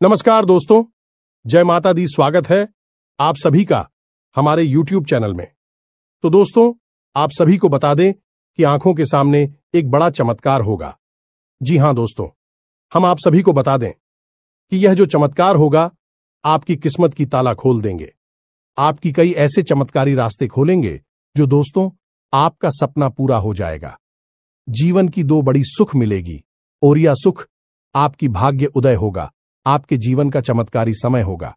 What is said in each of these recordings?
नमस्कार दोस्तों, जय माता दी। स्वागत है आप सभी का हमारे YouTube चैनल में। तो दोस्तों, आप सभी को बता दें कि आंखों के सामने एक बड़ा चमत्कार होगा। जी हां दोस्तों, हम आप सभी को बता दें कि यह जो चमत्कार होगा आपकी किस्मत की ताला खोल देंगे। आपकी कई ऐसे चमत्कारी रास्ते खोलेंगे जो दोस्तों आपका सपना पूरा हो जाएगा। जीवन की दो बड़ी सुख मिलेगी और यह सुख आपकी भाग्य उदय होगा। आपके जीवन का चमत्कारी समय होगा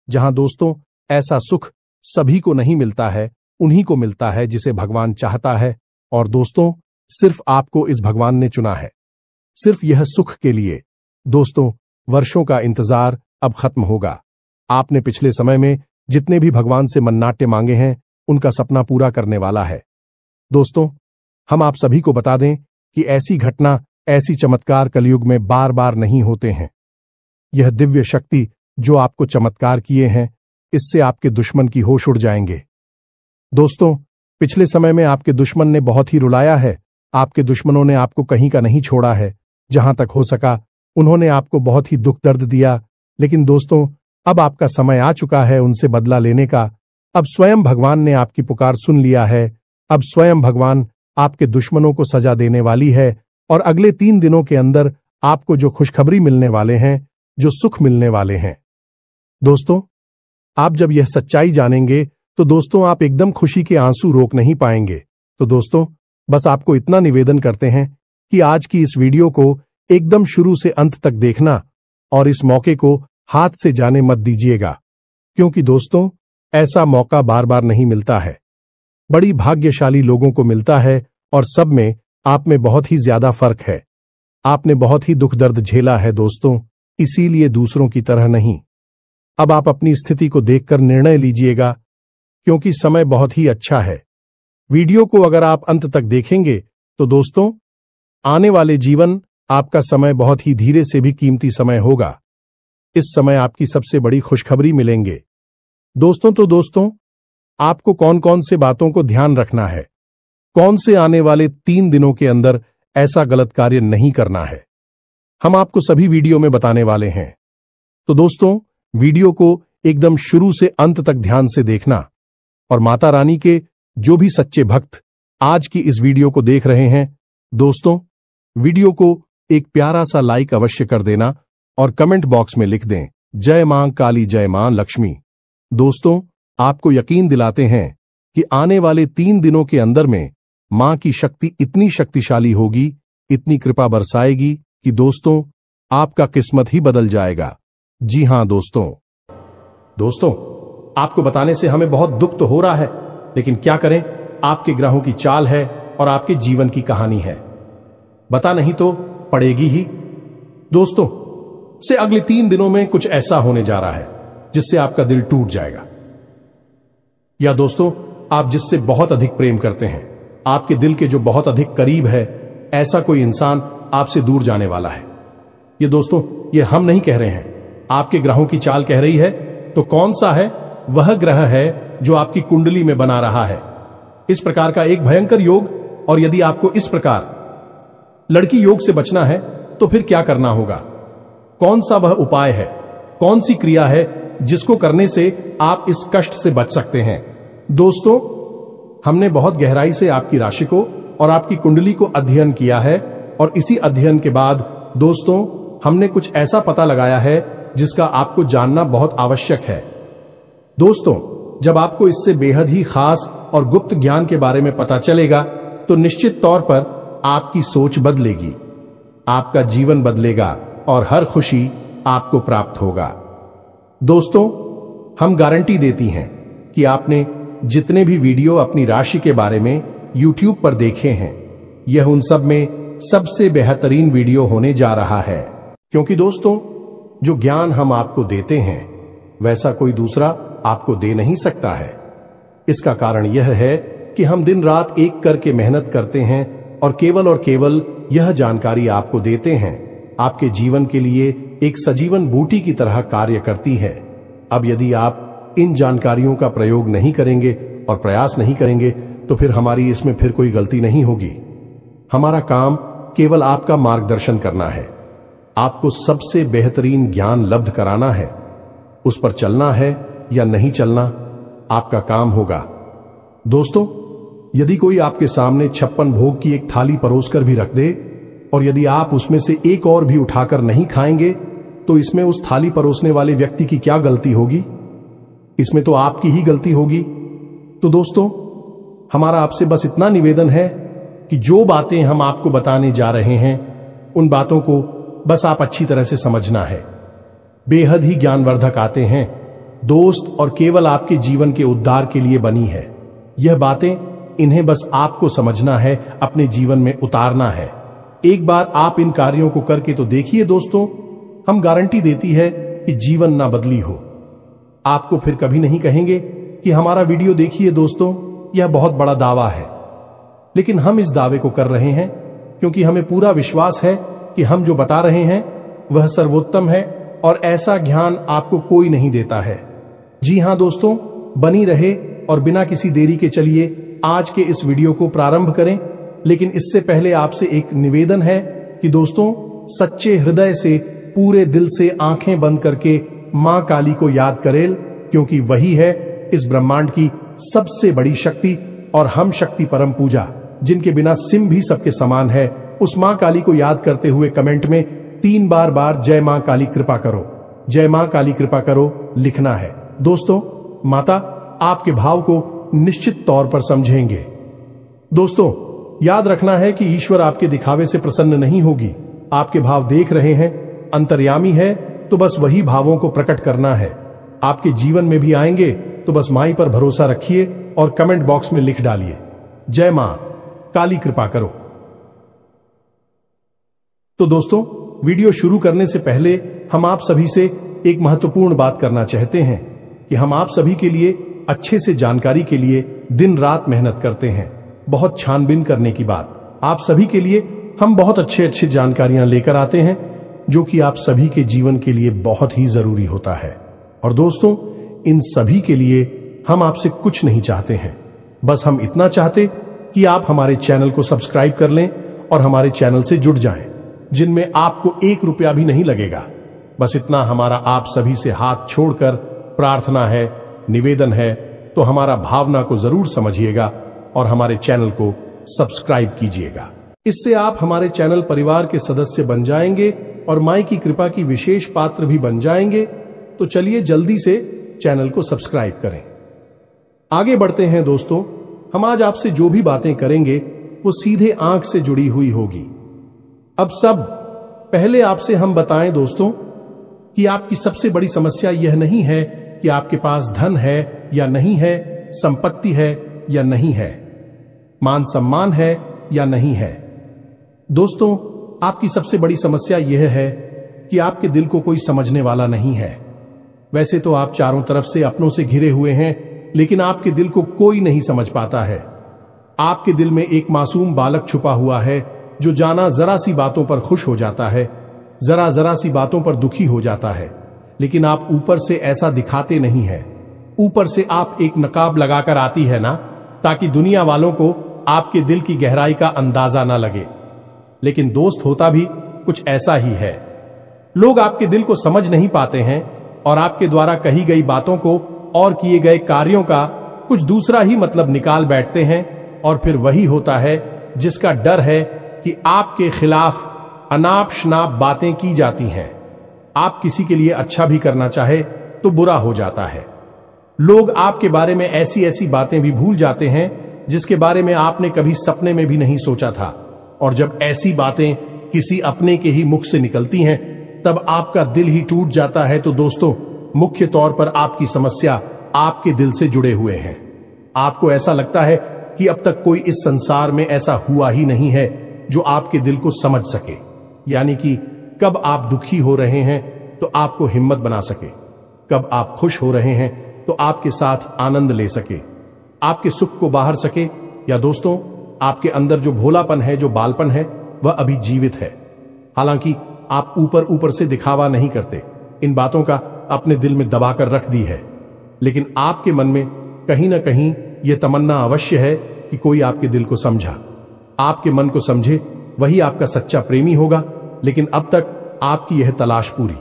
जहां दोस्तों ऐसा सुख सभी को नहीं मिलता है, उन्हीं को मिलता है जिसे भगवान चाहता है। और दोस्तों सिर्फ आपको इस भगवान ने चुना है, सिर्फ यह सुख के लिए। दोस्तों वर्षों का इंतजार अब खत्म होगा। आपने पिछले समय में जितने भी भगवान से मन्नाटे मांगे हैं उनका सपना पूरा करने वाला है। दोस्तों हम आप सभी को बता दें कि ऐसी घटना, ऐसी चमत्कार कलयुग में बार बार नहीं होते हैं। यह दिव्य शक्ति जो आपको चमत्कार किए हैं, इससे आपके दुश्मन की होश उड़ जाएंगे। दोस्तों पिछले समय में आपके दुश्मन ने बहुत ही रुलाया है। आपके दुश्मनों ने आपको कहीं का नहीं छोड़ा है। जहां तक हो सका उन्होंने आपको बहुत ही दुख दर्द दिया। लेकिन दोस्तों अब आपका समय आ चुका है उनसे बदला लेने का। अब स्वयं भगवान ने आपकी पुकार सुन लिया है। अब स्वयं भगवान आपके दुश्मनों को सजा देने वाली है और अगले 3 दिनों के अंदर आपको जो खुशखबरी मिलने वाले हैं, जो सुख मिलने वाले हैं। दोस्तों आप जब यह सच्चाई जानेंगे तो दोस्तों आप एकदम खुशी के आंसू रोक नहीं पाएंगे। तो दोस्तों बस आपको इतना निवेदन करते हैं कि आज की इस वीडियो को एकदम शुरू से अंत तक देखना और इस मौके को हाथ से जाने मत दीजिएगा, क्योंकि दोस्तों ऐसा मौका बार बार नहीं मिलता है। बड़ी भाग्यशाली लोगों को मिलता है और सब में आप में बहुत ही ज्यादा फर्क है। आपने बहुत ही दुख दर्द झेला है दोस्तों, इसीलिए दूसरों की तरह नहीं। अब आप अपनी स्थिति को देखकर निर्णय लीजिएगा, क्योंकि समय बहुत ही अच्छा है। वीडियो को अगर आप अंत तक देखेंगे तो दोस्तों आने वाले जीवन आपका समय बहुत ही धीरे से भी कीमती समय होगा। इस समय आपकी सबसे बड़ी खुशखबरी मिलेंगे दोस्तों। तो दोस्तों आपको कौन कौन से बातों को ध्यान रखना है, कौन से आने वाले 3 दिनों के अंदर ऐसा गलत कार्य नहीं करना है, हम आपको सभी वीडियो में बताने वाले हैं। तो दोस्तों वीडियो को एकदम शुरू से अंत तक ध्यान से देखना और माता रानी के जो भी सच्चे भक्त आज की इस वीडियो को देख रहे हैं, दोस्तों वीडियो को एक प्यारा सा लाइक अवश्य कर देना और कमेंट बॉक्स में लिख दें जय मां काली, जय मां लक्ष्मी। दोस्तों आपको यकीन दिलाते हैं कि आने वाले 3 दिनों के अंदर में मां की शक्ति इतनी शक्तिशाली होगी, इतनी कृपा बरसाएगी कि दोस्तों आपका किस्मत ही बदल जाएगा। जी हां दोस्तों आपको बताने से हमें बहुत दुख तो हो रहा है, लेकिन क्या करें, आपके ग्रहों की चाल है और आपके जीवन की कहानी है। बता नहीं तो पड़ेगी ही। दोस्तों से अगले 3 दिनों में कुछ ऐसा होने जा रहा है जिससे आपका दिल टूट जाएगा। या दोस्तों आप जिससे बहुत अधिक प्रेम करते हैं, आपके दिल के जो बहुत अधिक करीब है, ऐसा कोई इंसान आपसे दूर जाने वाला है। ये दोस्तों ये हम नहीं कह रहे हैं, आपके ग्रहों की चाल कह रही है। तो कौन सा है वह ग्रह है जो आपकी कुंडली में बना रहा है इस प्रकार का एक भयंकर योग। और यदि आपको इस प्रकार लड़की योग से बचना है तो फिर क्या करना होगा, कौन सा वह उपाय है, कौन सी क्रिया है जिसको करने से आप इस कष्ट से बच सकते हैं। दोस्तों हमने बहुत गहराई से आपकी राशि को और आपकी कुंडली को अध्ययन किया है और इसी अध्ययन के बाद दोस्तों हमने कुछ ऐसा पता लगाया है जिसका आपको जानना बहुत आवश्यक है। दोस्तों जब आपको इससे बेहद ही खास और गुप्त ज्ञान के बारे में पता चलेगा तो निश्चित तौर पर आपकी सोच बदलेगी, आपका जीवन बदलेगा और हर खुशी आपको प्राप्त होगा। दोस्तों हम गारंटी देती हैं कि आपने जितने भी वीडियो अपनी राशि के बारे में YouTube पर देखे हैं, यह उन सब में सबसे बेहतरीन वीडियो होने जा रहा है। क्योंकि दोस्तों जो ज्ञान हम आपको देते हैं वैसा कोई दूसरा आपको दे नहीं सकता है। इसका कारण यह है कि हम दिन रात एक करके मेहनत करते हैं और केवल यह जानकारी आपको देते हैं, आपके जीवन के लिए एक सजीवन बूटी की तरह कार्य करती है। अब यदि आप इन जानकारियों का प्रयोग नहीं करेंगे और प्रयास नहीं करेंगे तो फिर हमारी इसमें फिर कोई गलती नहीं होगी। हमारा काम केवल आपका मार्गदर्शन करना है, आपको सबसे बेहतरीन ज्ञान लब्ध कराना है। उस पर चलना है या नहीं चलना आपका काम होगा। दोस्तों, यदि कोई आपके सामने 56 भोग की एक थाली परोसकर भी रख दे और यदि आप उसमें से एक और भी उठाकर नहीं खाएंगे, तो इसमें उस थाली परोसने वाले व्यक्ति की क्या गलती होगी? इसमें तो आपकी ही गलती होगी। तो दोस्तों, हमारा आपसे बस इतना निवेदन है कि जो बातें हम आपको बताने जा रहे हैं, उन बातों को बस आप अच्छी तरह से समझना है। बेहद ही ज्ञानवर्धक आते हैं दोस्त, और केवल आपके जीवन के उद्धार के लिए बनी है। यह बातें, इन्हें बस आपको समझना है, अपने जीवन में उतारना है। एक बार आप इन कार्यों को करके तो देखिए दोस्तों, हम गारंटी देती है कि जीवन ना बदली हो। आपको फिर कभी नहीं कहेंगे कि हमारा वीडियो देखिए दोस्तों, यह बहुत बड़ा दावा है। लेकिन हम इस दावे को कर रहे हैं क्योंकि हमें पूरा विश्वास है कि हम जो बता रहे हैं वह सर्वोत्तम है और ऐसा ज्ञान आपको कोई नहीं देता है। जी हां दोस्तों, बनी रहे और बिना किसी देरी के चलिए आज के इस वीडियो को प्रारंभ करें। लेकिन इससे पहले आपसे एक निवेदन है कि दोस्तों, सच्चे हृदय से, पूरे दिल से आंखें बंद करके मां काली को याद करें, क्योंकि वही है इस ब्रह्मांड की सबसे बड़ी शक्ति और हम शक्ति परम पूजा, जिनके बिना सिम भी सबके समान है। उस मां काली को याद करते हुए कमेंट में 3 बार जय मां काली कृपा करो, जय मां काली कृपा करो लिखना है। दोस्तों, माता आपके भाव को निश्चित तौर पर समझेंगे। दोस्तों, याद रखना है कि ईश्वर आपके दिखावे से प्रसन्न नहीं होगी। आपके भाव देख रहे हैं, अंतर्यामी है, तो बस वही भावों को प्रकट करना है। आपके जीवन में भी आएंगे, तो बस माई पर भरोसा रखिए और कमेंट बॉक्स में लिख डालिए, जय मां काली कृपा करो। तो दोस्तों, वीडियो शुरू करने से पहले हम आप सभी से एक महत्वपूर्ण बात करना चाहते हैं कि हम आप सभी के लिए अच्छे से जानकारी के लिए दिन रात मेहनत करते हैं। बहुत छानबीन करने की बात, आप सभी के लिए हम बहुत अच्छे जानकारियां लेकर आते हैं, जो कि आप सभी के जीवन के लिए बहुत ही जरूरी होता है। और दोस्तों, इन सभी के लिए हम आपसे कुछ नहीं चाहते हैं, बस हम इतना चाहते कि आप हमारे चैनल को सब्सक्राइब कर लें और हमारे चैनल से जुड़ जाएं, जिनमें आपको 1 रुपया भी नहीं लगेगा। बस इतना हमारा आप सभी से हाथ छोड़कर प्रार्थना है, निवेदन है। तो हमारा भावना को जरूर समझिएगा और हमारे चैनल को सब्सक्राइब कीजिएगा। इससे आप हमारे चैनल परिवार के सदस्य बन जाएंगे और माई की कृपा की विशेष पात्र भी बन जाएंगे। तो चलिए जल्दी से चैनल को सब्सक्राइब करें। आगे बढ़ते हैं दोस्तों, हम आज आपसे जो भी बातें करेंगे वो सीधे आंख से जुड़ी हुई होगी। अब सब पहले आपसे हम बताएं दोस्तों कि आपकी सबसे बड़ी समस्या यह नहीं है कि आपके पास धन है या नहीं है, संपत्ति है या नहीं है, मान सम्मान है या नहीं है। दोस्तों, आपकी सबसे बड़ी समस्या यह है कि आपके दिल को कोई समझने वाला नहीं है। वैसे तो आप चारों तरफ से अपनों से घिरे हुए हैं, लेकिन आपके दिल को कोई नहीं समझ पाता है। आपके दिल में एक मासूम बालक छुपा हुआ है, जो जाना जरा सी बातों पर खुश हो जाता है, जरा सी बातों पर दुखी हो जाता है। लेकिन आप ऊपर से ऐसा दिखाते नहीं है। ऊपर से आप एक नकाब लगाकर आती है ना, ताकि दुनिया वालों को आपके दिल की गहराई का अंदाजा ना लगे। लेकिन दोस्त, होता भी कुछ ऐसा ही है। लोग आपके दिल को समझ नहीं पाते हैं और आपके द्वारा कही गई बातों को और किए गए कार्यों का कुछ दूसरा ही मतलब निकाल बैठते हैं। और फिर वही होता है जिसका डर है कि आपके खिलाफ अनाप शनाप बातें की जाती हैं। आप किसी के लिए अच्छा भी करना चाहे तो बुरा हो जाता है। लोग आपके बारे में ऐसी बातें भी भूल जाते हैं जिसके बारे में आपने कभी सपने में भी नहीं सोचा था। और जब ऐसी बातें किसी अपने के ही मुख से निकलती हैं, तब आपका दिल ही टूट जाता है। तो दोस्तों, मुख्य तौर पर आपकी समस्या आपके दिल से जुड़े हुए हैं। आपको ऐसा लगता है कि अब तक कोई इस संसार में ऐसा हुआ ही नहीं है जो आपके दिल को समझ सके। यानी कि कब आप दुखी हो रहे हैं तो आपको हिम्मत बना सके, कब आप खुश हो रहे हैं तो आपके साथ आनंद ले सके, आपके सुख को बाहर सके। या दोस्तों, आपके अंदर जो भोलापन है, जो बालपन है, वह अभी जीवित है। हालांकि आप ऊपर से दिखावा नहीं करते, इन बातों का अपने दिल में दबाकर रख दी है, लेकिन आपके मन में कहीं ना कहीं यह तमन्ना अवश्य है कि कोई आपके दिल को समझा, आपके मन को समझे, वही आपका सच्चा प्रेमी होगा। लेकिन अब तक आपकी यह तलाश पूरी।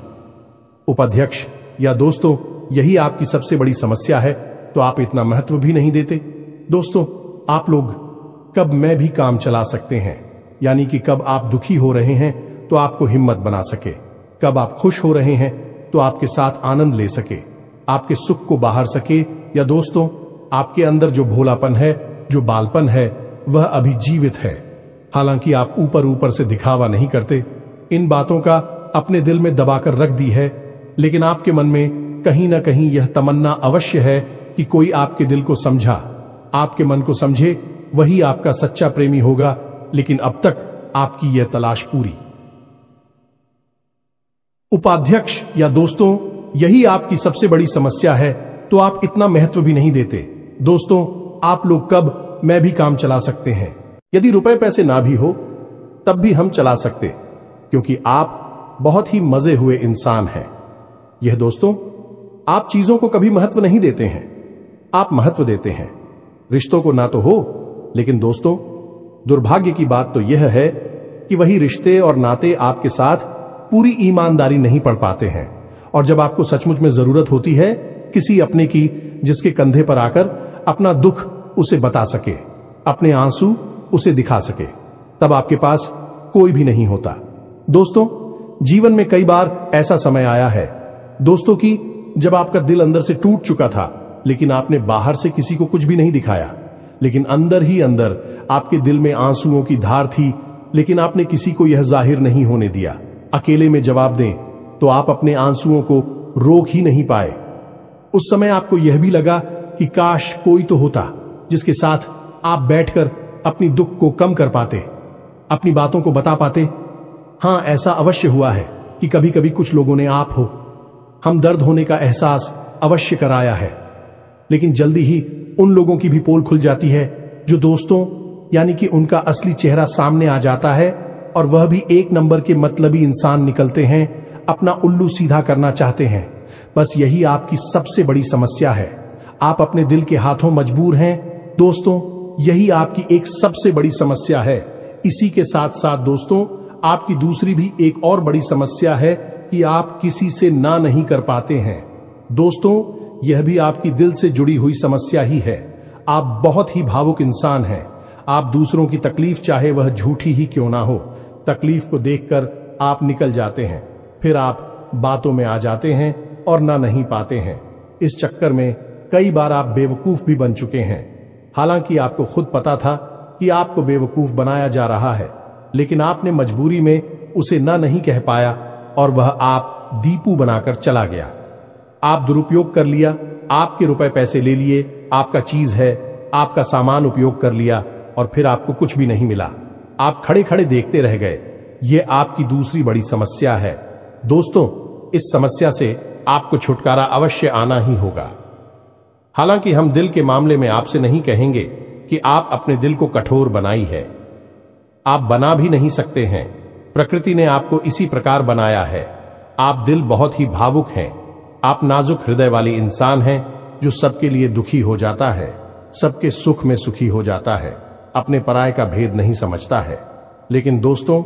उपाध्यक्ष या दोस्तों, यही आपकी सबसे बड़ी समस्या है, तो आप इतना महत्व भी नहीं देते। दोस्तों, आप लोग कब मैं भी काम चला सकते हैं, यानी कि कब आप दुखी हो रहे हैं तो आपको हिम्मत बना सके, कब आप खुश हो रहे हैं तो आपके साथ आनंद ले सके, आपके सुख को बाहर सके। या दोस्तों, आपके अंदर जो भोलापन है, जो बालपन है, वह अभी जीवित है। हालांकि आप ऊपर ऊपर से दिखावा नहीं करते, इन बातों का अपने दिल में दबाकर रख दी है, लेकिन आपके मन में कहीं ना कहीं यह तमन्ना अवश्य है कि कोई आपके दिल को समझा, आपके मन को समझे, वही आपका सच्चा प्रेमी होगा। लेकिन अब तक आपकी यह तलाश पूरी। उपाध्यक्ष या दोस्तों, यही आपकी सबसे बड़ी समस्या है, तो आप इतना महत्व भी नहीं देते। दोस्तों, आप लोग कब मैं भी काम चला सकते हैं, यदि रुपए पैसे ना भी हो तब भी हम चला सकते, क्योंकि आप बहुत ही मजे हुए इंसान हैं। यह दोस्तों, आप चीजों को कभी महत्व नहीं देते हैं, आप महत्व देते हैं रिश्तों को। ना तो हो, लेकिन दोस्तों, दुर्भाग्य की बात तो यह है कि वही रिश्ते और नाते आपके साथ पूरी ईमानदारी नहीं पढ़ पाते हैं, और जब आपको सचमुच में जरूरत होती है किसी अपने की, जिसके कंधे पर आकर अपना दुख उसे बता सके, अपने आंसू उसे दिखा सके, तब आपके पास कोई भी नहीं होता। दोस्तों, जीवन में कई बार ऐसा समय आया है दोस्तों कि जब आपका दिल अंदर से टूट चुका था, लेकिन आपने बाहर से किसी को कुछ भी नहीं दिखाया, लेकिन अंदर ही अंदर आपके दिल में आंसुओं की धार थी, लेकिन आपने किसी को यह जाहिर नहीं होने दिया। अकेले में जवाब दें तो आप अपने आंसुओं को रोक ही नहीं पाए। उस समय आपको यह भी लगा कि काश कोई तो होता जिसके साथ आप बैठकर अपनी दुख को कम कर पाते, अपनी बातों को बता पाते। हां, ऐसा अवश्य हुआ है कि कभी कभी कुछ लोगों ने आप हो हम दर्द होने का एहसास अवश्य कराया है, लेकिन जल्दी ही उन लोगों की भी पोल खुल जाती है जो दोस्तों, यानी कि उनका असली चेहरा सामने आ जाता है, और वह भी एक नंबर के मतलबी इंसान निकलते हैं, अपना उल्लू सीधा करना चाहते हैं। बस यही आपकी सबसे बड़ी समस्या है, आप अपने दिल के हाथों मजबूर हैं। दोस्तों, यही आपकी एक सबसे बड़ी समस्या है। इसी के साथ साथ दोस्तों, आपकी दूसरी भी एक और बड़ी समस्या है कि आप किसी से ना नहीं कर पाते हैं। दोस्तों, यह भी आपकी दिल से जुड़ी हुई समस्या ही है। आप बहुत ही भावुक इंसान हैं। आप दूसरों की तकलीफ, चाहे वह झूठी ही क्यों ना हो, तकलीफ को देखकर आप निकल जाते हैं, फिर आप बातों में आ जाते हैं और ना नहीं पाते हैं। इस चक्कर में कई बार आप बेवकूफ भी बन चुके हैं। हालांकि आपको खुद पता था कि आपको बेवकूफ बनाया जा रहा है, लेकिन आपने मजबूरी में उसे ना नहीं कह पाया, और वह आप दीपू बनाकर चला गया। आप दुरुपयोग कर लिया, आपके रुपए पैसे ले लिए, आपका चीज है, आपका सामान उपयोग कर लिया, और फिर आपको कुछ भी नहीं मिला। आप खड़े खड़े देखते रह गए। ये आपकी दूसरी बड़ी समस्या है। दोस्तों, इस समस्या से आपको छुटकारा अवश्य आना ही होगा। हालांकि हम दिल के मामले में आपसे नहीं कहेंगे कि आप अपने दिल को कठोर बनाई है, आप बना भी नहीं सकते हैं। प्रकृति ने आपको इसी प्रकार बनाया है। आप दिल बहुत ही भावुक हैं, आप नाजुक हृदय वाली इंसान हैं, जो सबके लिए दुखी हो जाता है, सबके सुख में सुखी हो जाता है, अपने पराये का भेद नहीं समझता है। लेकिन दोस्तों,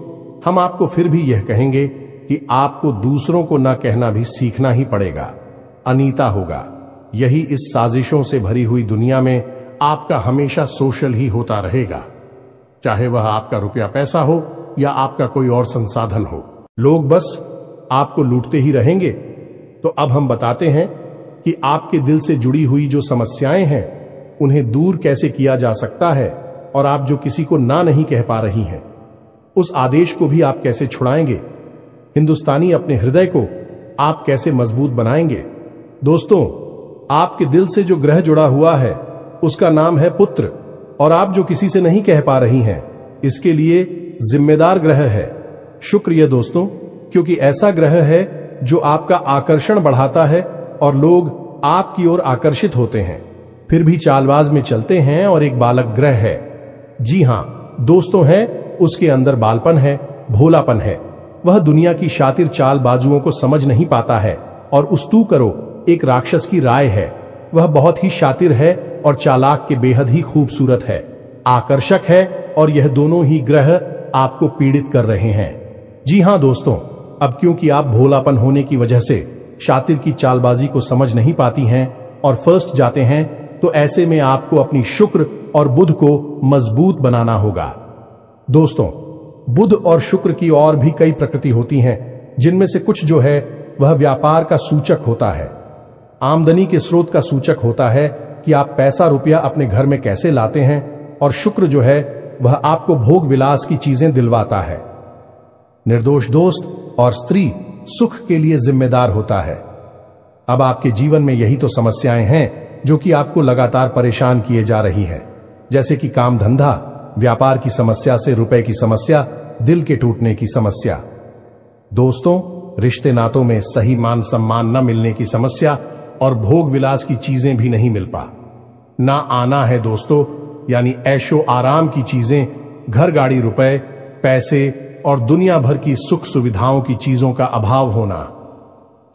हम आपको फिर भी यह कहेंगे कि आपको दूसरों को ना कहना भी सीखना ही पड़ेगा, अनीता होगा। यही इस साजिशों से भरी हुई दुनिया में आपका हमेशा सोशल ही होता रहेगा, चाहे वह आपका रुपया पैसा हो या आपका कोई और संसाधन हो। लोग बस आपको लूटते ही रहेंगे। तो अब हम बताते हैं कि आपके दिल से जुड़ी हुई जो समस्याएं हैं, उन्हें दूर कैसे किया जा सकता है, और आप जो किसी को ना नहीं कह पा रही हैं, उस आदेश को भी आप कैसे छुड़ाएंगे। हिंदुस्तानी अपने हृदय को आप कैसे मजबूत बनाएंगे। दोस्तों, आपके दिल से जो ग्रह जुड़ा हुआ है उसका नाम है पुत्र, और आप जो किसी से नहीं कह पा रही हैं, इसके लिए जिम्मेदार ग्रह है शुक्र। ये दोस्तों, क्योंकि ऐसा ग्रह है जो आपका आकर्षण बढ़ाता है और लोग आपकी ओर आकर्षित होते हैं, फिर भी चालबाज में चलते हैं, और एक बालक ग्रह है। जी हां दोस्तों, है उसके अंदर बालपन है, भोलापन है। वह दुनिया की शातिर चालबाजुओं को समझ नहीं पाता है, और उस्तू करो एक राक्षस की राय है। वह बहुत ही शातिर है और चालाक के बेहद ही खूबसूरत है, आकर्षक है, और यह दोनों ही ग्रह आपको पीड़ित कर रहे हैं। जी हां दोस्तों, अब क्योंकि आप भोलापन होने की वजह से शातिर की चालबाजी को समझ नहीं पाती हैं और फर्स्ट जाते हैं, तो ऐसे में आपको अपनी शुक्र और बुध को मजबूत बनाना होगा। दोस्तों, बुध और शुक्र की और भी कई प्रकृति होती हैं, जिनमें से कुछ जो है वह व्यापार का सूचक होता है, आमदनी के स्रोत का सूचक होता है कि आप पैसा रुपया अपने घर में कैसे लाते हैं, और शुक्र जो है वह आपको भोग विलास की चीजें दिलवाता है। निर्दोष दोस्त और स्त्री सुख के लिए जिम्मेदार होता है। अब आपके जीवन में यही तो समस्याएं हैं जो कि आपको लगातार परेशान किए जा रही है, जैसे कि काम धंधा, व्यापार की समस्या से रुपए की समस्या, दिल के टूटने की समस्या। दोस्तों, रिश्ते नातों में सही मान सम्मान न मिलने की समस्या और भोग विलास की चीजें भी नहीं मिल पा ना आना है दोस्तों, यानी ऐशो आराम की चीजें, घर गाड़ी रुपए पैसे और दुनिया भर की सुख सुविधाओं की चीजों का अभाव होना,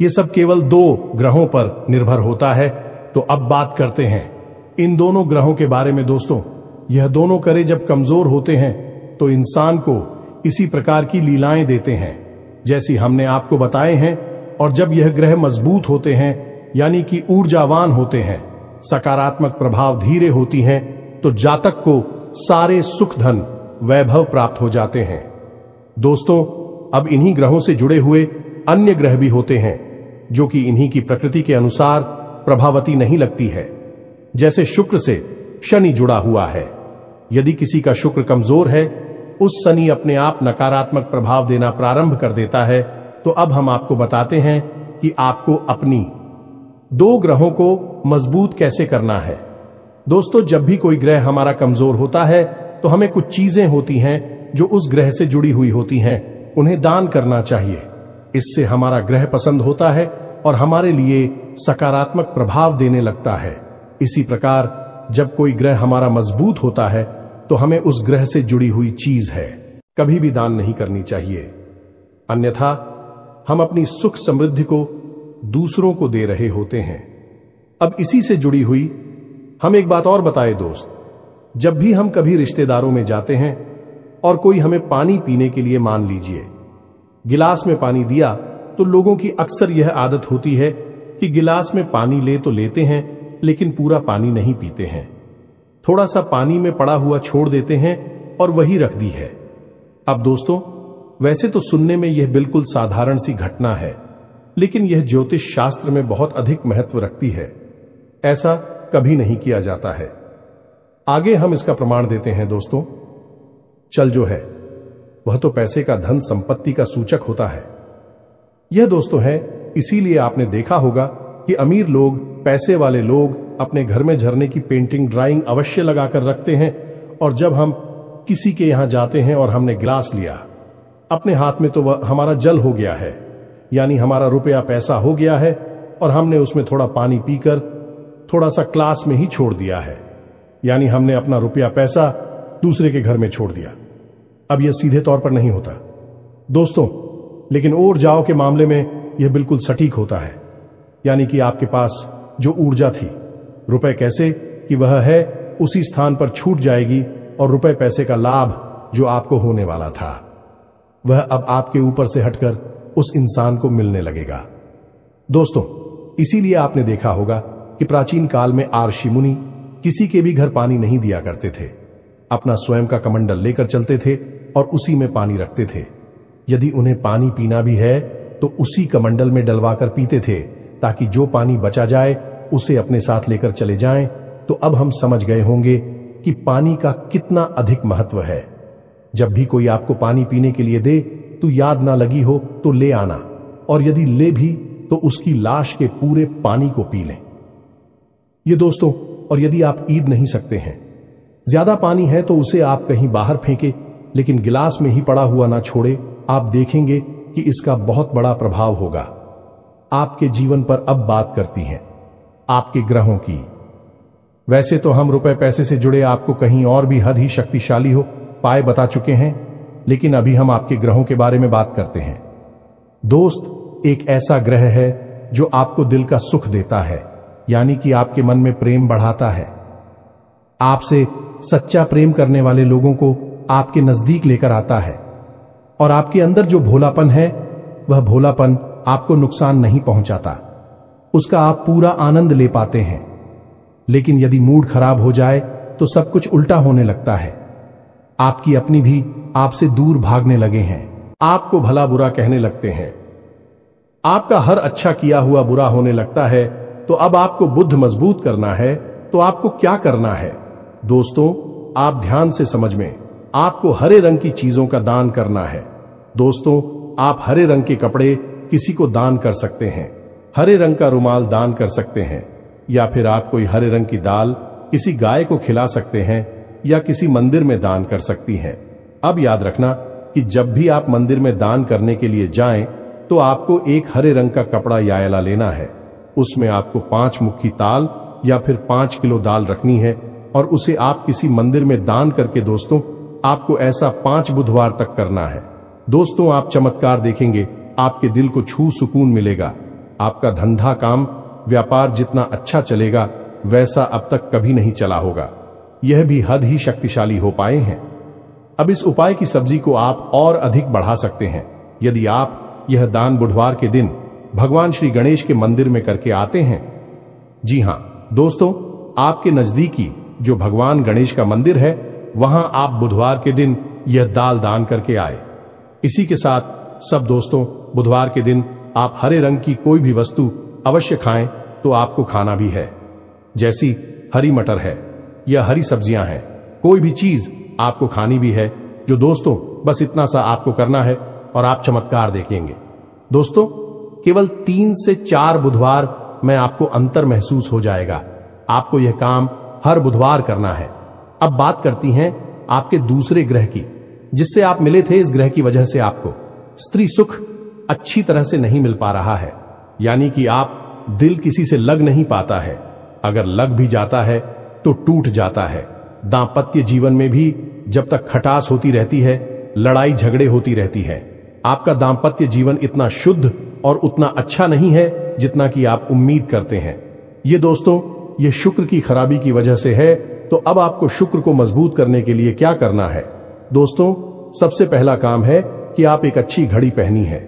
ये सब केवल 2 ग्रहों पर निर्भर होता है। तो अब बात करते हैं इन दोनों ग्रहों के बारे में। दोस्तों, यह दोनों करे जब कमजोर होते हैं तो इंसान को इसी प्रकार की लीलाएं देते हैं जैसी हमने आपको बताए हैं, और जब यह ग्रह मजबूत होते हैं यानी कि ऊर्जावान होते हैं, सकारात्मक प्रभाव धीरे होती हैं, तो जातक को सारे सुख धन वैभव प्राप्त हो जाते हैं। दोस्तों, अब इन्हीं ग्रहों से जुड़े हुए अन्य ग्रह भी होते हैं जो कि इन्हीं की प्रकृति के अनुसार प्रभावती नहीं लगती है। जैसे शुक्र से शनि जुड़ा हुआ है। यदि किसी का शुक्र कमजोर है, उस शनि अपने आप नकारात्मक प्रभाव देना प्रारंभ कर देता है। तो अब हम आपको बताते हैं कि आपको अपनी 2 ग्रहों को मजबूत कैसे करना है। दोस्तों, जब भी कोई ग्रह हमारा कमजोर होता है तो हमें कुछ चीजें होती हैं जो उस ग्रह से जुड़ी हुई होती हैं, उन्हें दान करना चाहिए। इससे हमारा ग्रह पसंद होता है और हमारे लिए सकारात्मक प्रभाव देने लगता है। इसी प्रकार जब कोई ग्रह हमारा मजबूत होता है तो हमें उस ग्रह से जुड़ी हुई चीज है कभी भी दान नहीं करनी चाहिए, अन्यथा हम अपनी सुख समृद्धि को दूसरों को दे रहे होते हैं। अब इसी से जुड़ी हुई हम एक बात और बताए दोस्त, जब भी हम कभी रिश्तेदारों में जाते हैं और कोई हमें पानी पीने के लिए, मान लीजिए गिलास में पानी दिया, तो लोगों की अक्सर यह आदत होती है कि गिलास में पानी ले तो लेते हैं लेकिन पूरा पानी नहीं पीते हैं, थोड़ा सा पानी में पड़ा हुआ छोड़ देते हैं और वही रख दी है। अब दोस्तों, वैसे तो सुनने में यह बिल्कुल साधारण सी घटना है, लेकिन यह ज्योतिष शास्त्र में बहुत अधिक महत्व रखती है। ऐसा कभी नहीं किया जाता है। आगे हम इसका प्रमाण देते हैं। दोस्तों, चल जो है वह तो पैसे का, धन संपत्ति का सूचक होता है। यह दोस्तों है, इसीलिए आपने देखा होगा कि अमीर लोग, पैसे वाले लोग अपने घर में झरने की पेंटिंग, ड्राइंग अवश्य लगाकर रखते हैं, और जब हम किसी के यहां जाते हैं और हमने गिलास लिया अपने हाथ में, तो वह हमारा जल हो गया है, यानी हमारा रुपया पैसा हो गया है, और हमने उसमें थोड़ा पानी पीकर थोड़ा सा क्लास में ही छोड़ दिया है, यानी हमने अपना रुपया पैसा दूसरे के घर में छोड़ दिया। अब यह सीधे तौर पर नहीं होता दोस्तों, लेकिन ओर जाओ के मामले में यह बिल्कुल सटीक होता है। यानी कि आपके पास जो ऊर्जा थी, रुपए कैसे कि वह है उसी स्थान पर छूट जाएगी, और रुपए पैसे का लाभ जो आपको होने वाला था वह अब आपके ऊपर से हटकर उस इंसान को मिलने लगेगा। दोस्तों, इसीलिए आपने देखा होगा कि प्राचीन काल में आर्षि मुनि किसी के भी घर पानी नहीं दिया करते थे, अपना स्वयं का कमंडल लेकर चलते थे और उसी में पानी रखते थे। यदि उन्हें पानी पीना भी है तो उसी कमंडल में डलवाकर पीते थे, ताकि जो पानी बचा जाए उसे अपने साथ लेकर चले जाएं। तो अब हम समझ गए होंगे कि पानी का कितना अधिक महत्व है। जब भी कोई आपको पानी पीने के लिए दे तो याद ना लगी हो तो ले आना, और यदि ले भी तो उसकी लाश के पूरे पानी को पी लें। ये दोस्तों, और यदि आप ईद नहीं सकते हैं, ज्यादा पानी है तो उसे आप कहीं बाहर फेंके, लेकिन गिलास में ही पड़ा हुआ ना छोड़े। आप देखेंगे कि इसका बहुत बड़ा प्रभाव होगा आपके जीवन पर। अब बात करती हैं आपके ग्रहों की। वैसे तो हम रुपए पैसे से जुड़े आपको कहीं और भी हद ही शक्तिशाली हो पाए बता चुके हैं, लेकिन अभी हम आपके ग्रहों के बारे में बात करते हैं। दोस्त, एक ऐसा ग्रह है जो आपको दिल का सुख देता है, यानी कि आपके मन में प्रेम बढ़ाता है। आपसे सच्चा प्रेम करने वाले लोगों को आपके नजदीक लेकर आता है, और आपके अंदर जो भोलापन है वह भोलापन आपको नुकसान नहीं पहुंचाता, उसका आप पूरा आनंद ले पाते हैं। लेकिन यदि मूड खराब हो जाए तो सब कुछ उल्टा होने लगता है। आपकी अपनी भी आपसे दूर भागने लगे हैं, आपको भला बुरा कहने लगते हैं, आपका हर अच्छा किया हुआ बुरा होने लगता है। तो अब आपको बुद्ध मजबूत करना है तो आपको क्या करना है? दोस्तों, आप ध्यान से समझ में, आपको हरे रंग की चीजों का दान करना है। दोस्तों, आप हरे रंग के कपड़े किसी को दान कर सकते हैं, हरे रंग का रुमाल दान कर सकते हैं, या फिर आप कोई हरे रंग की दाल किसी गाय को खिला सकते हैं या किसी मंदिर में दान कर सकती हैं। अब याद रखना कि जब भी आप मंदिर में दान करने के लिए जाएं तो आपको एक हरे रंग का कपड़ा या आयला लेना है। उसमें आपको 5 मुट्ठी ताल या फिर 5 किलो दाल रखनी है और उसे आप किसी मंदिर में दान करके दोस्तों, आपको ऐसा 5 बुधवार तक करना है। दोस्तों, आप चमत्कार देखेंगे, आपके दिल को छू सुकून मिलेगा। आपका धंधा काम व्यापार जितना अच्छा चलेगा वैसा अब तक कभी नहीं चला होगा। यह भी हद ही शक्तिशाली हो पाए हैं। अब इस उपाय की सब्जी को आप और अधिक बढ़ा सकते हैं यदि आप यह दान बुधवार के दिन भगवान श्री गणेश के मंदिर में करके आते हैं। जी हां दोस्तों, आपके नजदीकी जो भगवान गणेश का मंदिर है वहां आप बुधवार के दिन यह दाल दान करके आए। इसी के साथ सब दोस्तों, बुधवार के दिन आप हरे रंग की कोई भी वस्तु अवश्य खाएं तो आपको खाना भी है, जैसी हरी मटर है या हरी सब्जियां हैं, कोई भी चीज आपको खानी भी है। जो दोस्तों, बस इतना सा आपको करना है और आप चमत्कार देखेंगे। दोस्तों, केवल 3 से 4 बुधवार में आपको अंतर महसूस हो जाएगा। आपको यह काम हर बुधवार करना है। अब बात करती हैं आपके दूसरे ग्रह की, जिससे आप मिले थे। इस ग्रह की वजह से आपको स्त्री सुख अच्छी तरह से नहीं मिल पा रहा है, यानी कि आप दिल किसी से लग नहीं पाता है। अगर लग भी जाता है तो टूट जाता है। दांपत्य जीवन में भी जब तक खटास होती रहती है, लड़ाई झगड़े होती रहती है। आपका दांपत्य जीवन इतना शुद्ध और उतना अच्छा नहीं है जितना कि आप उम्मीद करते हैं। ये दोस्तों, ये शुक्र की खराबी की वजह से है। तो अब आपको शुक्र को मजबूत करने के लिए क्या करना है? दोस्तों, सबसे पहला काम है कि आप एक अच्छी घड़ी पहनी है।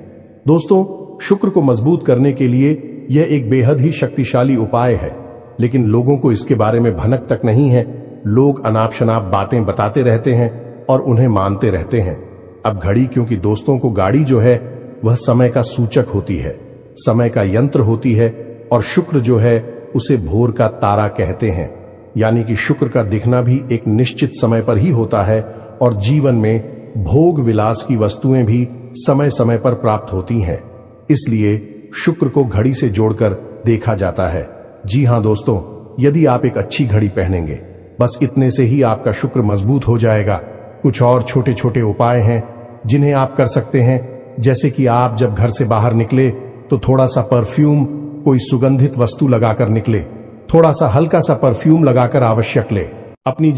दोस्तों, शुक्र को मजबूत करने के लिए यह एक बेहद ही शक्तिशाली उपाय है, लेकिन लोगों को इसके बारे में भनक तक नहीं है। लोग अनाप शनाप बातें बताते रहते हैं और उन्हें मानते रहते हैं। अब घड़ी, क्योंकि दोस्तों को गाड़ी जो है वह समय का सूचक होती है, समय का यंत्र होती है, और शुक्र जो है उसे भोर का तारा कहते हैं। यानी कि शुक्र का दिखना भी एक निश्चित समय पर ही होता है और जीवन में भोग विलास की वस्तुएं भी समय समय पर प्राप्त होती हैं। इसलिए शुक्र को घड़ी से जोड़कर देखा जाता है। जी हां दोस्तों, यदि आप एक अच्छी घड़ी पहनेंगे, बस इतने से ही आपका शुक्र मजबूत हो जाएगा। कुछ और छोटे छोटे उपाय हैं जिन्हें आप कर सकते हैं, जैसे कि आप जब घर से बाहर निकले तो थोड़ा सा परफ्यूम, कोई सुगंधित वस्तु लगाकर निकले। थोड़ा सा हल्का सा परफ्यूम लगाकर आवश्यक ले। अपनी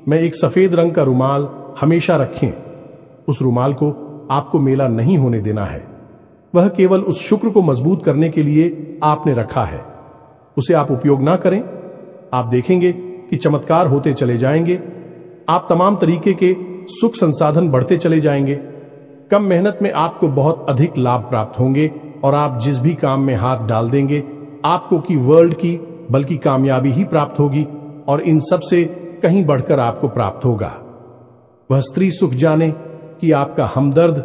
में एक सफेद रंग का रुमाल हमेशा रखें। उस रुमाल को आपको मेला नहीं होने देना है। वह केवल उस शुक्र को मजबूत करने के लिए आपने रखा है। उसे आप उपयोग ना करें, आप देखेंगे कि चमत्कार होते चले जाएंगे। आप तमाम तरीके के सुख संसाधन बढ़ते चले जाएंगे। कम मेहनत में आपको बहुत अधिक लाभ प्राप्त होंगे और आप जिस भी काम में हाथ डाल देंगे आपको की वर्ल्ड की बल्कि कामयाबी ही प्राप्त होगी और इन सब से कहीं बढ़कर आपको प्राप्त होगा। वह स्त्री सुख जाने कि आपका हमदर्द,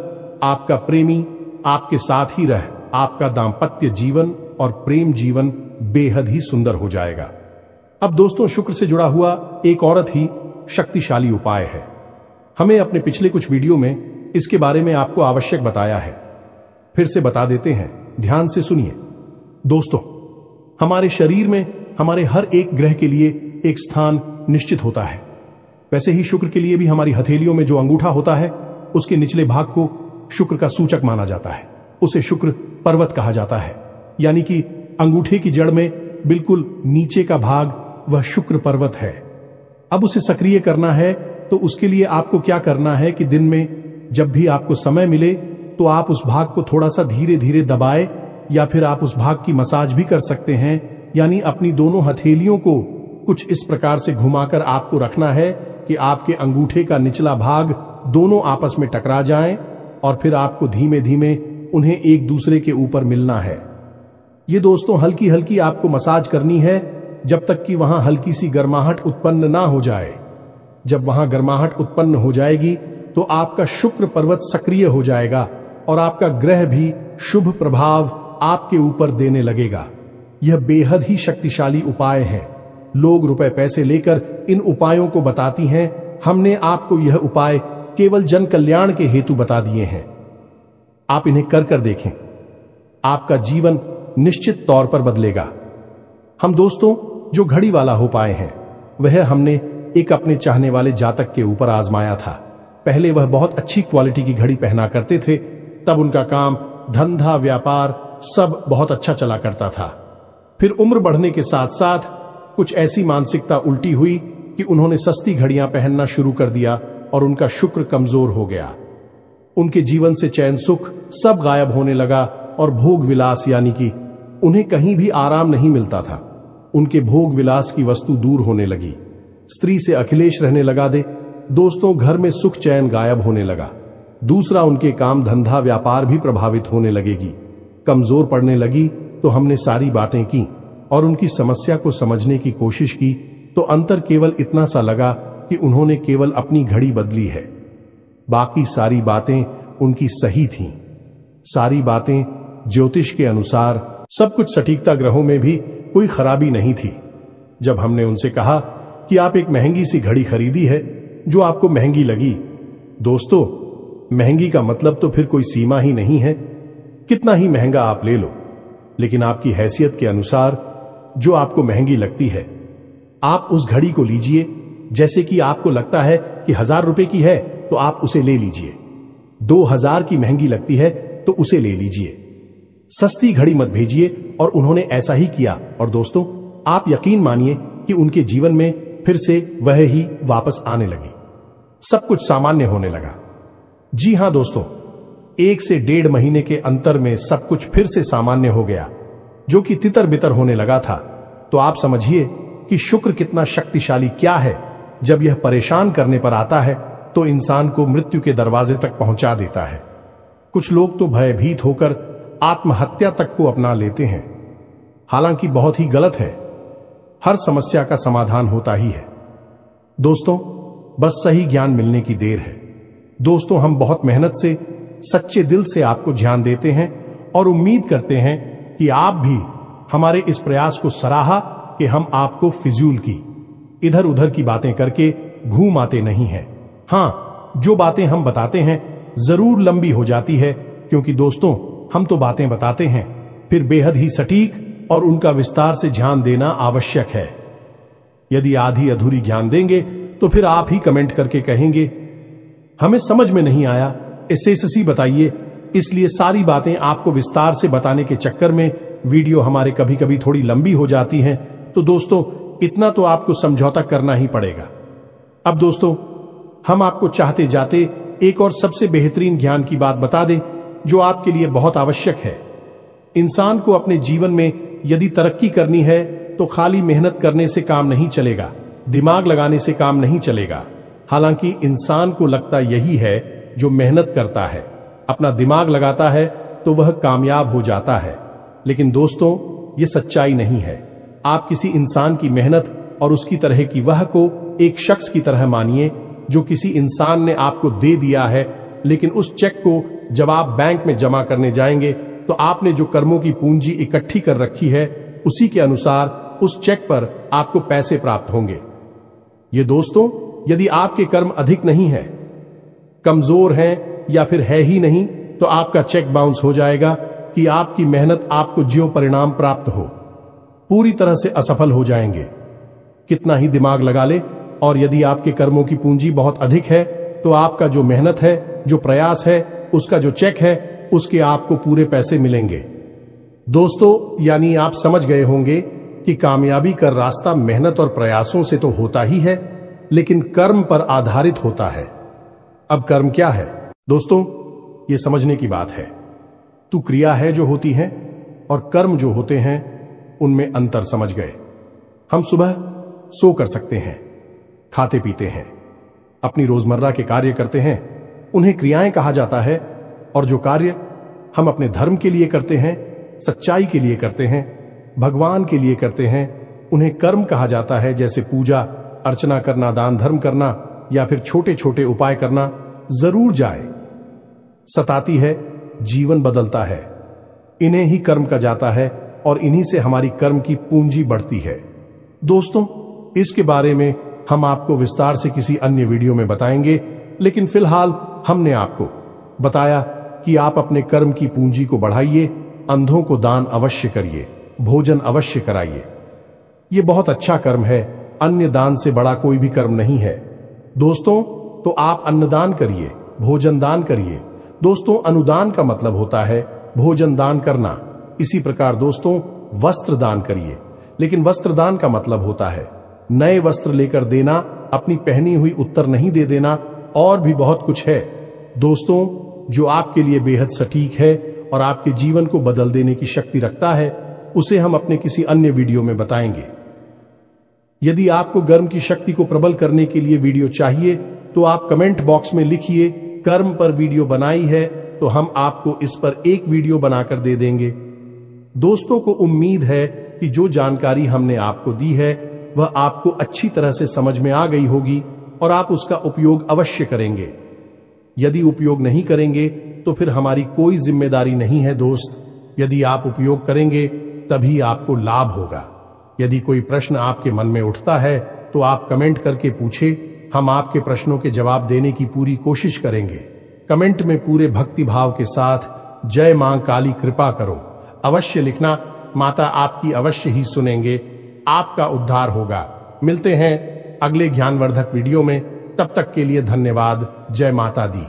आपका प्रेमी आपके साथ ही रह आपका दाम्पत्य जीवन और प्रेम जीवन बेहद ही सुंदर हो जाएगा। अब दोस्तों, शुक्र से जुड़ा हुआ एक औरत ही शक्तिशाली उपाय है। हमें अपने पिछले कुछ वीडियो में इसके बारे में आपको आवश्यक बताया है। फिर से बता देते हैं, ध्यान से सुनिए। दोस्तों, हमारे शरीर में हमारे हर एक ग्रह के लिए एक स्थान निश्चित होता है। वैसे ही शुक्र के लिए भी हमारी हथेलियों में जो अंगूठा होता है उसके निचले भाग को शुक्र का सूचक माना जाता है। उसे शुक्र पर्वत कहा जाता है, यानी कि अंगूठे की जड़ में बिल्कुल नीचे का भाग वह शुक्र पर्वत है। अब उसे सक्रिय करना है तो उसके लिए आपको क्या करना है कि दिन में जब भी आपको समय मिले तो आप उस भाग को थोड़ा सा धीरे धीरे दबाए, या फिर आप उस भाग की मसाज भी कर सकते हैं। यानी अपनी दोनों हथेलियों को कुछ इस प्रकार से घुमाकर आपको रखना है कि आपके अंगूठे का निचला भाग दोनों आपस में टकरा जाएं और फिर आपको धीमे धीमे उन्हें एक दूसरे के ऊपर मिलना है। ये दोस्तों हल्की हल्की आपको मसाज करनी है जब तक कि वहां हल्की सी गर्माहट उत्पन्न ना हो जाए। जब वहां गर्माहट उत्पन्न हो जाएगी तो आपका शुक्र पर्वत सक्रिय हो जाएगा और आपका ग्रह भी शुभ प्रभाव आपके ऊपर देने लगेगा। यह बेहद ही शक्तिशाली उपाय है। लोग रुपए पैसे लेकर इन उपायों को बताती हैं। हमने आपको यह उपाय केवल जन कल्याण के हेतु बता दिए हैं। आप इन्हें कर देखें, आपका जीवन निश्चित तौर पर बदलेगा। हम दोस्तों जो घड़ी वाला हो पाए हैं वह हमने एक अपने चाहने वाले जातक के ऊपर आजमाया था। पहले वह बहुत अच्छी क्वालिटी की घड़ी पहना करते थे, तब उनका काम, धंधा, व्यापार सब बहुत अच्छा चला करता था। फिर उम्र बढ़ने के साथ साथ कुछ ऐसी मानसिकता उल्टी हुई कि उन्होंने सस्ती घड़ियां पहनना शुरू कर दिया और उनका शुक्र कमजोर हो गया। उनके जीवन से चैन सुख सब गायब होने लगा और भोग विलास यानी कि उन्हें कहीं भी आराम नहीं मिलता था। उनके भोग विलास की वस्तु दूर होने लगी। स्त्री से अखिलेश रहने लगा दे। दोस्तों घर में सुख चैन गायब होने लगा। दूसरा उनके काम, धंधा, व्यापार भी प्रभावित होने लगेगी, कमजोर पड़ने लगी। तो हमने सारी बातें की और उनकी समस्या को समझने की कोशिश की तो अंतर केवल इतना सा लगा कि उन्होंने केवल अपनी घड़ी बदली है। बाकी सारी बातें उनकी सही थीं। सारी बातें ज्योतिष के अनुसार, सब कुछ सटीकता, ग्रहों में भी कोई खराबी नहीं थी। जब हमने उनसे कहा कि आप एक महंगी सी घड़ी खरीदी है जो आपको महंगी लगी। दोस्तों महंगी का मतलब तो फिर कोई सीमा ही नहीं है। कितना ही महंगा आप ले लो, लेकिन आपकी हैसियत के अनुसार जो आपको महंगी लगती है आप उस घड़ी को लीजिए। जैसे कि आपको लगता है कि 1000 रुपए की है तो आप उसे ले लीजिए। 2000 की महंगी लगती है तो उसे ले लीजिए। सस्ती घड़ी मत भेजिए। और उन्होंने ऐसा ही किया। और दोस्तों आप यकीन मानिए कि उनके जीवन में फिर से वह ही वापस आने लगी। सब कुछ सामान्य होने लगा। जी हां दोस्तों, 1 से 1.5 महीने के अंतर में सब कुछ फिर से सामान्य हो गया, जो कि तितर बितर होने लगा था। तो आप समझिए कि शुक्र कितना शक्तिशाली क्या है। जब यह परेशान करने पर आता है तो इंसान को मृत्यु के दरवाजे तक पहुंचा देता है। कुछ लोग तो भयभीत होकर आत्महत्या तक को अपना लेते हैं, हालांकि बहुत ही गलत है। हर समस्या का समाधान होता ही है। दोस्तों बस सही ज्ञान मिलने की देर है। दोस्तों हम बहुत मेहनत से, सच्चे दिल से आपको ज्ञान देते हैं और उम्मीद करते हैं कि आप भी हमारे इस प्रयास को सराहा कि हम आपको फिजूल की, इधर उधर की बातें करके घूम आते नहीं हैं। हां, जो बातें हम बताते हैं जरूर लंबी हो जाती है, क्योंकि दोस्तों हम तो बातें बताते हैं, फिर बेहद ही सटीक और उनका विस्तार से ध्यान देना आवश्यक है। यदि आधी अधूरी ज्ञान देंगे तो फिर आप ही कमेंट करके कहेंगे हमें समझ में नहीं आया, एसएससी बताइए। इसलिए सारी बातें आपको विस्तार से बताने के चक्कर में वीडियो हमारे कभी कभी थोड़ी लंबी हो जाती हैं। तो दोस्तों इतना तो आपको समझौता करना ही पड़ेगा। अब दोस्तों हम आपको चाहते जाते एक और सबसे बेहतरीन ज्ञान की बात बता दें जो आपके लिए बहुत आवश्यक है। इंसान को अपने जीवन में यदि तरक्की करनी है तो खाली मेहनत करने से काम नहीं चलेगा, दिमाग लगाने से काम नहीं चलेगा। हालांकि इंसान को लगता यही है, जो मेहनत करता है, अपना दिमाग लगाता है तो वह कामयाब हो जाता है। लेकिन दोस्तों ये सच्चाई नहीं है। आप किसी इंसान की मेहनत और उसकी तरह की वह को एक शख्स की तरह मानिए जो किसी इंसान ने आपको दे दिया है, लेकिन उस चेक को जब आप बैंक में जमा करने जाएंगे तो आपने जो कर्मों की पूंजी इकट्ठी कर रखी है उसी के अनुसार उस चेक पर आपको पैसे प्राप्त होंगे। ये दोस्तों यदि आपके कर्म अधिक नहीं है, कमजोर हैं या फिर है ही नहीं, तो आपका चेक बाउंस हो जाएगा कि आपकी मेहनत आपको जो परिणाम प्राप्त हो पूरी तरह से असफल हो जाएंगे। कितना ही दिमाग लगा ले, और यदि आपके कर्मों की पूंजी बहुत अधिक है तो आपका जो मेहनत है, जो प्रयास है, उसका जो चेक है, उसके आपको पूरे पैसे मिलेंगे। दोस्तों यानी आप समझ गए होंगे कि कामयाबी का रास्ता मेहनत और प्रयासों से तो होता ही है, लेकिन कर्म पर आधारित होता है। अब कर्म क्या है दोस्तों, ये समझने की बात है। तू क्रिया है जो होती है और कर्म जो होते हैं उनमें अंतर समझ गए। हम सुबह सो कर सकते हैं, खाते पीते हैं, अपनी रोजमर्रा के कार्य करते हैं, उन्हें क्रियाएं कहा जाता है। और जो कार्य हम अपने धर्म के लिए करते हैं, सच्चाई के लिए करते हैं, भगवान के लिए करते हैं, उन्हें कर्म कहा जाता है, जैसे पूजा अर्चना करना, दान धर्म करना या फिर छोटे छोटे उपाय करना जरूर जाए। सताती है, जीवन बदलता है, इन्हें ही कर्म कहा जाता है और इन्हीं से हमारी कर्म की पूंजी बढ़ती है। दोस्तों, इसके बारे में हम आपको विस्तार से किसी अन्य वीडियो में बताएंगे, लेकिन फिलहाल हमने आपको बताया कि आप अपने कर्म की पूंजी को बढ़ाइए, अंधों को दान अवश्य करिए, भोजन अवश्य कराइए। ये बहुत अच्छा कर्म है, अन्य दान से बड़ा कोई भी कर्म नहीं है। दोस्तों, तो आप अन्नदान करिए, भोजन दान करिए। दोस्तों, अनुदान का मतलब होता है भोजन दान करना। इसी प्रकार दोस्तों, वस्त्र दान करिए, लेकिन वस्त्र दान का मतलब होता है नए वस्त्र लेकर देना, अपनी पहनी हुई उत्तर नहीं दे देना, और भी बहुत कुछ है दोस्तों, जो आपके लिए बेहद सटीक है और आपके जीवन को बदल देने की शक्ति रखता है। उसे हम अपने किसी अन्य वीडियो में बताएंगे। यदि आपको कर्म की शक्ति को प्रबल करने के लिए वीडियो चाहिए तो आप कमेंट बॉक्स में लिखिए कर्म पर वीडियो बनाई है, तो हम आपको इस पर एक वीडियो बनाकर दे देंगे। दोस्तों को उम्मीद है कि जो जानकारी हमने आपको दी है वह आपको अच्छी तरह से समझ में आ गई होगी और आप उसका उपयोग अवश्य करेंगे। यदि उपयोग नहीं करेंगे तो फिर हमारी कोई जिम्मेदारी नहीं है दोस्त। यदि आप उपयोग करेंगे तभी आपको लाभ होगा। यदि कोई प्रश्न आपके मन में उठता है तो आप कमेंट करके पूछे, हम आपके प्रश्नों के जवाब देने की पूरी कोशिश करेंगे। कमेंट में पूरे भक्ति भाव के साथ जय मां काली कृपा करो अवश्य लिखना। माता आपकी अवश्य ही सुनेंगे, आपका उद्धार होगा। मिलते हैं अगले ज्ञानवर्धक वीडियो में, तब तक के लिए धन्यवाद। जय माता दी।